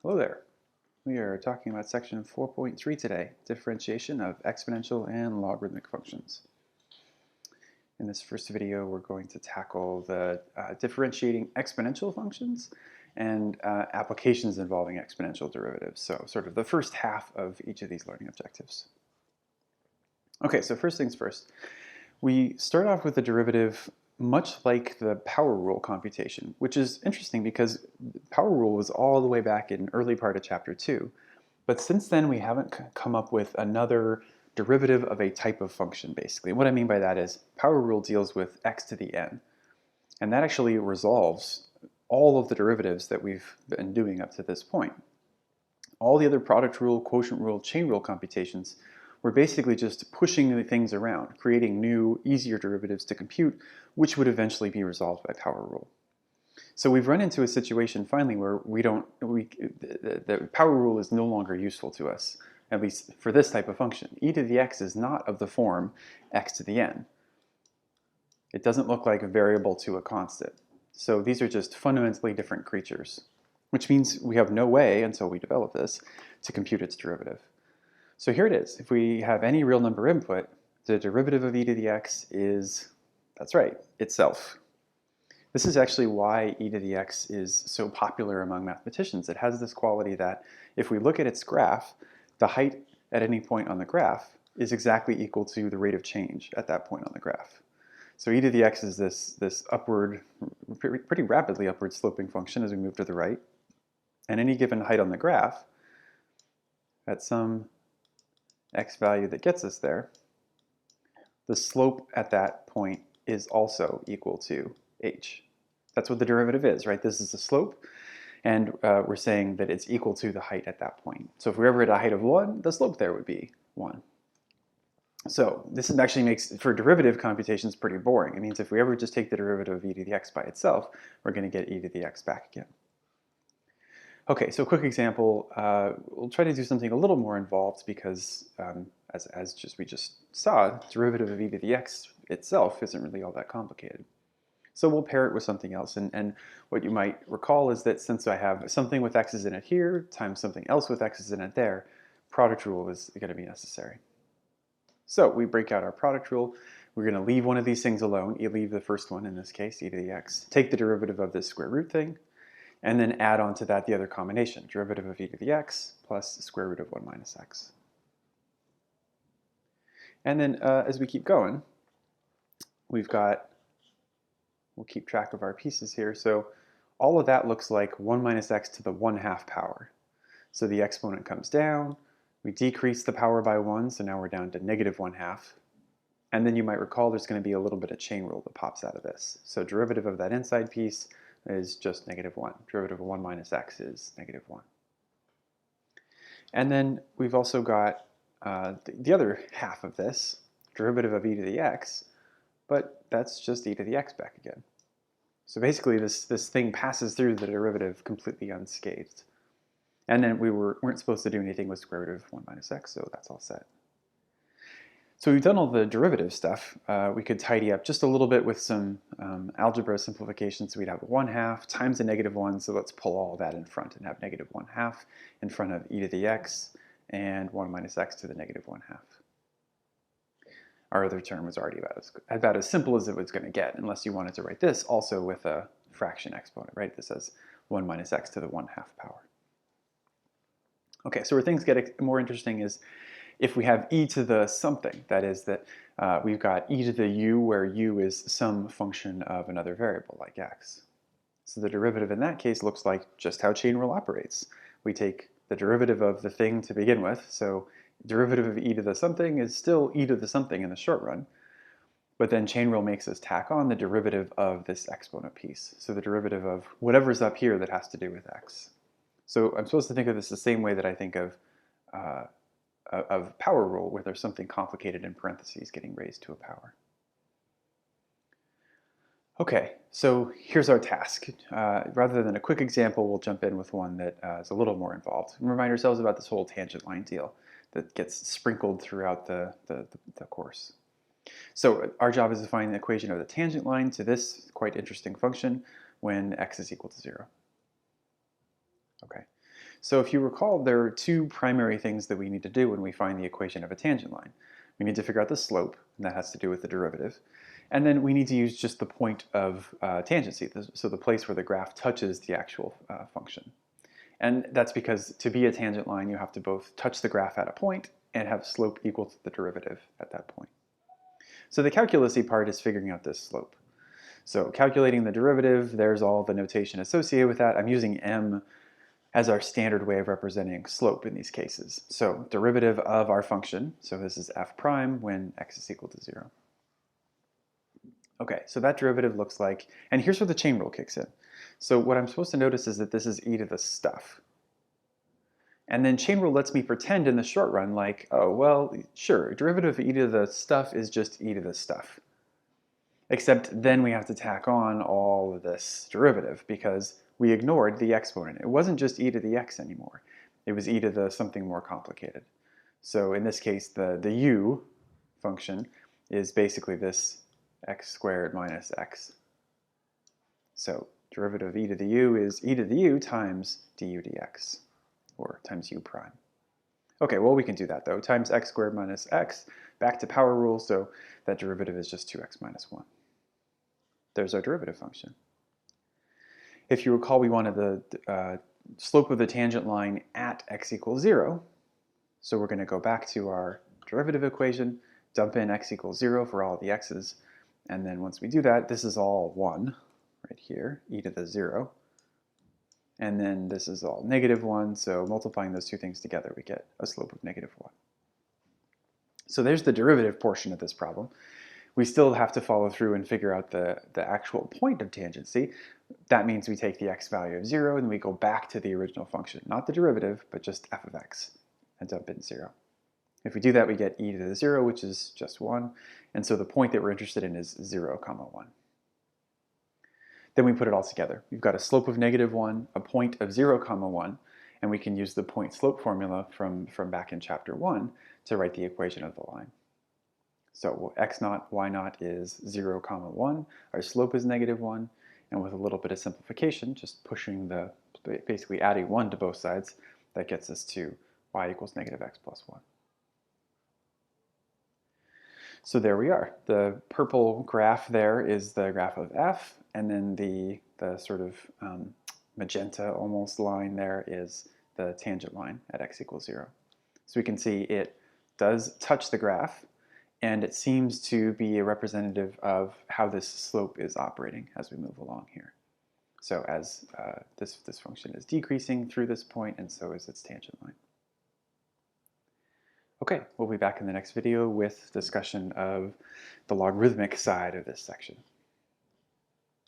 Hello there. We are talking about section 4.3 today, differentiation of exponential and logarithmic functions. In this first video, we're going to tackle the differentiating exponential functions and applications involving exponential derivatives. So sort of the first half of each of these learning objectives. Okay, so first things first. We start off with a derivative much like the power rule computation, which is interesting because power rule was all the way back in early part of chapter 2. But since then, we haven't come up with another derivative of a type of function, basically. What I mean by that is power rule deals with x to the n. And that actually resolves all of the derivatives that we've been doing up to this point. All the other product rule, quotient rule, chain rule computations were basically just pushing the things around, creating new, easier derivatives to compute, which would eventually be resolved by power rule. So we've run into a situation finally where the power rule is no longer useful to us, at least for this type of function. E to the x is not of the form x to the n. It doesn't look like a variable to a constant. So these are just fundamentally different creatures, which means we have no way, until we develop this, to compute its derivative. So here it is. If we have any real number input, the derivative of e to the x is, that's right, itself. This is actually why e to the x is so popular among mathematicians. It has this quality that if we look at its graph, the height at any point on the graph is exactly equal to the rate of change at that point on the graph. So e to the x is this upward, pretty rapidly upward sloping function as we move to the right. And any given height on the graph, at some x value that gets us there, the slope at that point is also equal to h. That's what the derivative is, right? This is the slope, and we're saying that it's equal to the height at that point. So if we're ever at a height of 1, the slope there would be 1. So this actually makes, for derivative computations, pretty boring. It means if we ever just take the derivative of e to the x by itself, we're going to get e to the x back again. Okay, so a quick example. We'll try to do something a little more involved because, we just saw, derivative of e to the x itself isn't really all that complicated. So we'll pair it with something else. And what you might recall is that since I have something with x's in it here times something else with x's in it there, product rule is going to be necessary. So we break out our product rule. We're going to leave one of these things alone. You leave the first one, in this case, e to the x. Take the derivative of this square root thing, and then add on to that the other combination, derivative of e to the x plus the square root of 1 minus x. And then as we keep going, we'll keep track of our pieces here. So all of that looks like 1 minus x to the 1/2 power. So the exponent comes down, we decrease the power by 1, so now we're down to negative 1/2. And then you might recall there's going to be a little bit of chain rule that pops out of this. So derivative of that inside piece is just negative 1. Derivative of 1 minus x is negative 1. And then we've also got the other half of this, derivative of e to the x, but that's just e to the x back again. So basically this thing passes through the derivative completely unscathed. And then we weren't supposed to do anything with square root of 1 minus x, so that's all set. So we've done all the derivative stuff. We could tidy up just a little bit with some algebra simplifications. We'd have 1/2 times a negative 1, so let's pull all of that in front and have negative 1/2 in front of e to the x and 1 minus x to the negative 1/2. Our other term was already about as simple as it was going to get, unless you wanted to write this also with a fraction exponent, right? This says 1 minus x to the 1/2 power. Okay, so where things get more interesting is if we have e to the something, that is that we've got e to the u where u is some function of another variable like x. So the derivative in that case looks like just how chain rule operates. We take the derivative of the thing to begin with, so derivative of e to the something is still e to the something in the short run, but then chain rule makes us tack on the derivative of this exponent piece. So the derivative of whatever's up here that has to do with x. So I'm supposed to think of this the same way that I think of power rule, where there's something complicated in parentheses getting raised to a power. Okay, so here's our task. Rather than a quick example, we'll jump in with one that is a little more involved. And remind ourselves about this whole tangent line deal that gets sprinkled throughout the course. So our job is to find the equation of the tangent line to this quite interesting function when x is equal to 0. Okay, So if you recall, there are two primary things that we need to do when we find the equation of a tangent line. We need to figure out the slope, and that has to do with the derivative. And then we need to use just the point of tangency, so the place where the graph touches the actual function. And that's because to be a tangent line, you have to both touch the graph at a point and have slope equal to the derivative at that point. So the calculusy part is figuring out this slope. So calculating the derivative, there's all the notation associated with that. I'm using m as our standard way of representing slope in these cases. So derivative of our function, so this is f prime when x is equal to 0. Okay, so that derivative looks like, and here's where the chain rule kicks in. So what I'm supposed to notice is that this is e to the stuff. And then chain rule lets me pretend in the short run like, oh, well, sure, derivative of e to the stuff is just e to the stuff. Except then we have to tack on all of this derivative because we ignored the exponent. It wasn't just e to the x anymore. It was e to the something more complicated. So in this case, the u function is basically this x squared minus x. So derivative of e to the u is e to the u times du dx, or times u prime. Okay, well we can do that though. Times x squared minus x, back to power rule, so that derivative is just 2x minus 1. There's our derivative function. If you recall, we wanted the slope of the tangent line at x equals 0. So we're going to go back to our derivative equation, dump in x equals 0 for all of the x's, and then once we do that, this is all 1 right here, e to the 0. And then this is all negative 1, so multiplying those two things together, we get a slope of negative 1. So there's the derivative portion of this problem. We still have to follow through and figure out the actual point of tangency. That means we take the x value of 0 and we go back to the original function, not the derivative, but just f of x, and dump in 0. If we do that, we get e to the 0, which is just 1, and so the point that we're interested in is 0, 1. Then we put it all together. We've got a slope of negative 1, a point of 0, 1, and we can use the point slope formula from back in chapter 1 to write the equation of the line. So x naught, y naught is 0, 1, our slope is negative 1, and with a little bit of simplification, just pushing basically adding 1 to both sides, that gets us to y equals negative x plus 1. So there we are. The purple graph there is the graph of f, and then the sort of magenta almost line there is the tangent line at x equals 0. So we can see it does touch the graph, and it seems to be a representative of how this slope is operating as we move along here. So as this function is decreasing through this point, and so is its tangent line. Okay, we'll be back in the next video with discussion of the logarithmic side of this section.